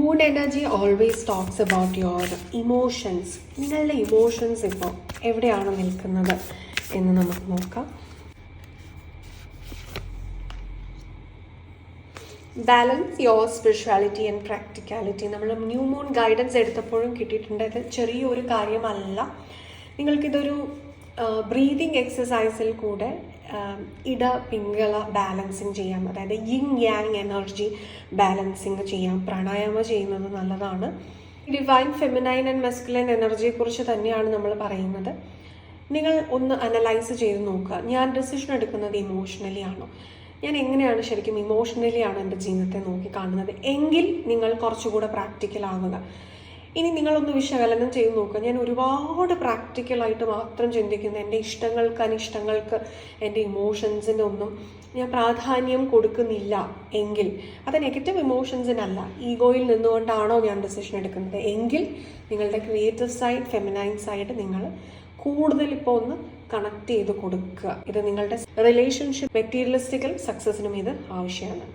Moon energy always talks about your emotions. നിങ്ങളുടെ emotions ഇപ്പോൾ എവിടെയാണ് നിൽക്കുന്നത് എന്ന് നമുക്ക് നോക്കാം. Balance your spirituality and practicality. നമ്മൾ ന്യൂ മൂൺ ഗൈഡൻസ് എടുത്തപ്പോഴും കിട്ടിയിട്ടുണ്ട്. ഇത് ചെറിയൊരു കാര്യമല്ല. നിങ്ങൾക്കിതൊരു ബ്രീതിങ് എക്സസൈസിൽ കൂടെ ഇട പിങ്കള ബാലൻസിങ് ചെയ്യാം. അതായത് യിങ് യാങ് എനർജി ബാലൻസിങ് ചെയ്യാം. പ്രാണായാമം ചെയ്യുന്നത് നല്ലതാണ്. ഡിവൈൻ ഫെമിനൈൻ ആൻഡ് മസ്കുലൈൻ എനർജിയെക്കുറിച്ച് തന്നെയാണ് നമ്മൾ പറയുന്നത്. നിങ്ങൾ ഒന്ന് അനലൈസ് ചെയ്ത് നോക്കുക. ഞാൻ ഡിസിഷൻ എടുക്കുന്നത് ഇമോഷണലി ആണോ? ഞാൻ എങ്ങനെയാണ് ശരിക്കും ഇമോഷണലി ആണ് എൻ്റെ ജീവിതത്തെ നോക്കി കാണുന്നത് എങ്കിൽ നിങ്ങൾ കുറച്ചുകൂടെ പ്രാക്ടിക്കൽ ആവുക. ഇനി നിങ്ങളൊന്ന് വിശകലനം ചെയ്ത് നോക്കുക. ഞാൻ ഒരുപാട് പ്രാക്ടിക്കലായിട്ട് മാത്രം ചിന്തിക്കുന്നു. എൻ്റെ ഇഷ്ടങ്ങൾക്ക് അനിഷ്ടങ്ങൾക്ക് എൻ്റെ ഇമോഷൻസിൻ്റെ ഒന്നും ഞാൻ പ്രാധാന്യം കൊടുക്കുന്നില്ല എങ്കിൽ അത് നെഗറ്റീവ് ഇമോഷൻസിനല്ല, ഈഗോയിൽ നിന്നുകൊണ്ടാണോ ഞാൻ ഡിസിഷൻ എടുക്കുന്നത് എങ്കിൽ നിങ്ങളുടെ ക്രിയേറ്റീവ് സൈഡ്, ഫെമിനൈൻ സൈഡ് നിങ്ങൾ കൂടുതൽ ഇപ്പോൾ ഒന്ന് കണക്ട് ചെയ്ത് കൊടുക്കുക. ഇത് നിങ്ങളുടെ റിലേഷൻഷിപ്പ് മെറ്റീരിയലിസ്റ്റിക്കൽ സക്സസിനും ഇത് ആവശ്യമാണ്.